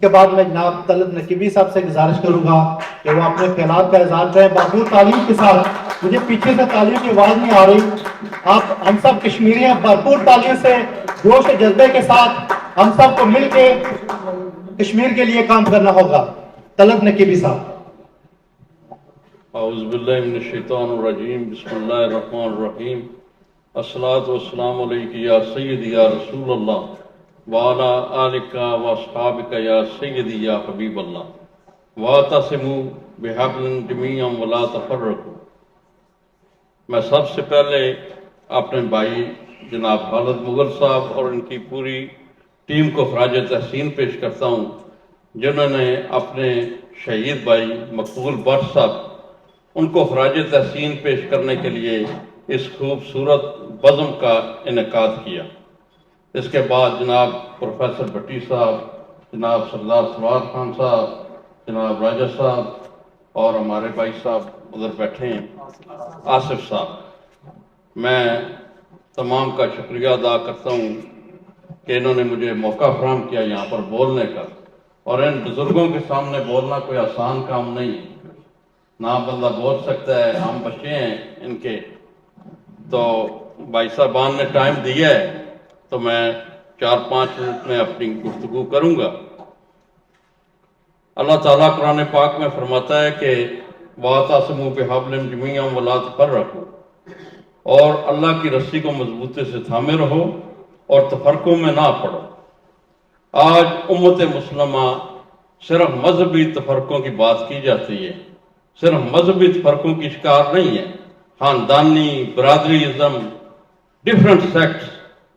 کے بعد میں جناب طلعت نقیبی صاحب سے گزارش کروں گا کہ وہ اپنے خیالات کا اظہار کریں بھرپور تعلیم کے ساتھ. مجھے پیچھے سے تعلیم کی آواز نہیں آ رہی. آپ ہم سب کشمیری ہیں, بھرپور تعلیم سے جوش جذبے کے ساتھ ہم سب کو مل کے کشمیر کے لیے کام کرنا ہوگا. طلعت نقیبی صاحب. اعوذ باللہ من الشیطان الرجیم. بسم اللہ الرحمن الرحیم. الصلاۃ والسلام علیک یا سیدی یا رسول اللہ وعلی آلک و اصحابک یا سیدی یا حبیب اللہ واعتصموا بحبل جمیعا ولا تفرقوا. میں سب سے پہلے اپنے بھائی جناب خالد مغل صاحب اور ان کی پوری ٹیم کو خراج تحسین پیش کرتا ہوں جنہوں نے اپنے شہید بھائی مقبول بٹ صاحب ان کو خراج تحسین پیش کرنے کے لیے اس خوبصورت بزم کا انعقاد کیا. اس کے بعد جناب پروفیسر بھٹی صاحب, جناب سردار سرور خان صاحب, جناب راجہ صاحب اور ہمارے بھائی صاحب ادھر بیٹھے ہیں آصف صاحب. میں تمام کا شکریہ ادا کرتا ہوں کہ انہوں نے مجھے موقع فراہم کیا یہاں پر بولنے کا, اور ان بزرگوں کے سامنے بولنا کوئی آسان کام نہیں ہے. نہ بندہ بول سکتا ہے, ہم بچے ہیں ان کے. تو بھائی صاحبان نے ٹائم دیا ہے تو میں 4-5 منٹ میں اپنی گفتگو کروں گا. اللہ تعالیٰ قرآن پاک میں فرماتا ہے کہ وَاعْتَصِمُوا بِحَبْلٍ جَمِيعًا وَلَا تَفَرَّقُوا, اور اللہ کی رسی کو مضبوطی سے تھامے رہو اور تفرقوں میں نہ پڑو. آج امت مسلمہ صرف مذہبی تفرقوں کی بات کی جاتی ہے, صرف مذہبی فرقوں کی شکار نہیں ہے. خاندانی, برادری ازم, ڈیفرنٹ سیکٹس,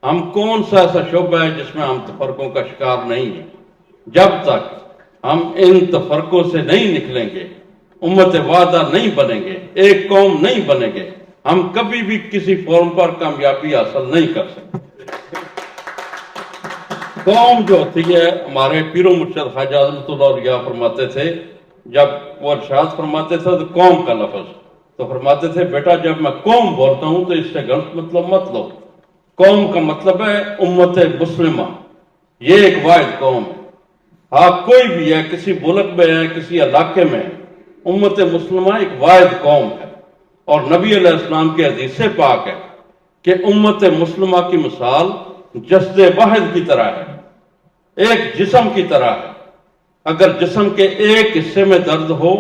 ہم کون سا ایسا شعبہ ہے جس میں ہم تفرقوں کا شکار نہیں ہیں. جب تک ہم ان تفرقوں سے نہیں نکلیں گے, امت وحدہ نہیں بنیں گے, ایک قوم نہیں بنیں گے, ہم کبھی بھی کسی فورم پر کامیابی حاصل نہیں کر سکتے. قوم جو ہوتی ہے, ہمارے پیر و مرشد خواجہ عظمت اللہ اولیاء فرماتے تھے, جب وہ ارشاد فرماتے تھے تو قوم کا لفظ تو فرماتے تھے بیٹا جب میں قوم بولتا ہوں تو اس سے غلط مطلب مت لو. قوم کا مطلب ہے امت مسلمہ, یہ ایک واحد قوم ہے. آپ کوئی بھی ہے, کسی ملک میں ہے, کسی علاقے میں, امت مسلمہ ایک واحد قوم ہے. اور نبی علیہ السلام کے حدیث پاک ہے کہ امت مسلمہ کی مثال جسد واحد کی طرح ہے, ایک جسم کی طرح ہے. اگر جسم کے ایک حصے میں درد ہو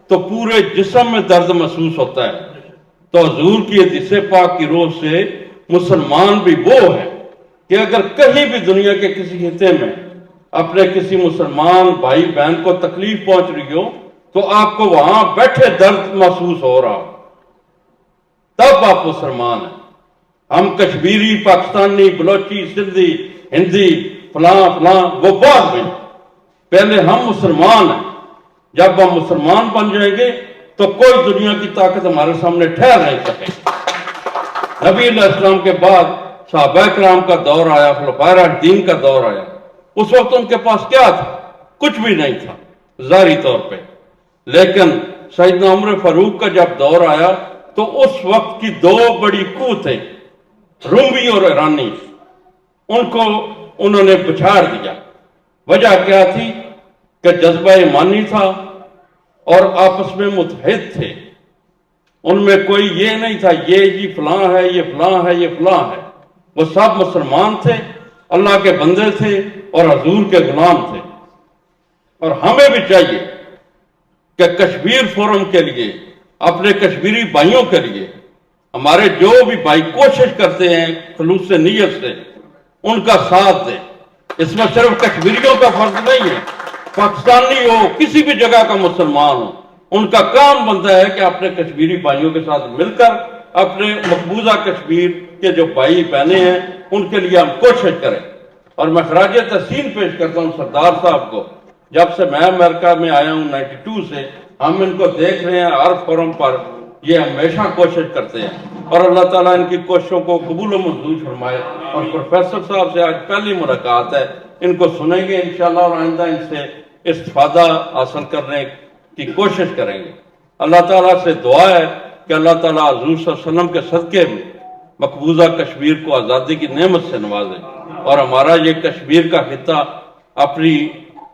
تو پورے جسم میں درد محسوس ہوتا ہے. تو حضور کی حدیث پاک کی روح سے مسلمان بھی وہ ہے کہ اگر کہیں بھی دنیا کے کسی خطے میں اپنے کسی مسلمان بھائی بہن کو تکلیف پہنچ رہی ہو تو آپ کو وہاں بیٹھے درد محسوس ہو رہا ہو, تب آپ مسلمان ہیں. ہم کشمیری, پاکستانی, بلوچی, سندھی, ہندی, فلاں فلاں وہ بعد میں, پہلے ہم مسلمان ہیں. جب ہم مسلمان بن جائیں گے تو کوئی دنیا کی طاقت ہمارے سامنے ٹھہر نہیں سکے. نبی علیہ السلام کے بعد صحابہ کرام کا دور آیا, خلفائے راشدین کا دور آیا. اس وقت ان کے پاس کیا تھا؟ کچھ بھی نہیں تھا ظاہری طور پہ. لیکن سیدنا عمر فاروق کا جب دور آیا تو اس وقت کی 2 بڑی قوتیں, رومی اور ایرانی, ان کو انہوں نے پچھاڑ دیا. وجہ کیا تھی کہ جذبہ ایمانی تھا اور آپس میں متحد تھے. ان میں کوئی یہ نہیں تھا یہ فلاں ہے, یہ فلاں ہے, یہ فلاں ہے. وہ سب مسلمان تھے, اللہ کے بندے تھے اور حضور کے غلام تھے. اور ہمیں بھی چاہیے کہ کشمیر فورم کے لیے, اپنے کشمیری بھائیوں کے لیے, ہمارے جو بھی بھائی کوشش کرتے ہیں خلوص نیت سے, ان کا ساتھ دیں. اس میں صرف کشمیریوں کا فرض نہیں ہے, پاکستانی ہو, کسی بھی جگہ کا مسلمان ہو, ان کا کام بنتا ہے کہ اپنے کشمیری بھائیوں کے ساتھ مل کر اپنے مقبوضہ کشمیر کے جو بھائی بہنیں ہیں ان کے لیے ہم کوشش کریں. اور میں خراج تحسین پیش کرتا ہوں سردار صاحب کو. جب سے میں امریکہ میں آیا ہوں 92 سے, ہم ان کو دیکھ رہے ہیں ہر فورم پر, یہ ہمیشہ کوشش کرتے ہیں. اور اللہ تعالیٰ ان کی کوششوں کو قبول و منظور فرمائے. اور پروفیسر صاحب سے آج پہلی ملاقات ہے, ان کو سنیں گے انشاءاللہ اور آئندہ ان سے استفادہ حاصل کرنے کی کوشش کریں گے. اللہ تعالیٰ سے دعا ہے کہ اللہ تعالیٰ حضور صلی اللہ علیہ وسلم کے صدقے میں مقبوضہ کشمیر کو آزادی کی نعمت سے نوازے, اور ہمارا یہ کشمیر کا خطہ اپنی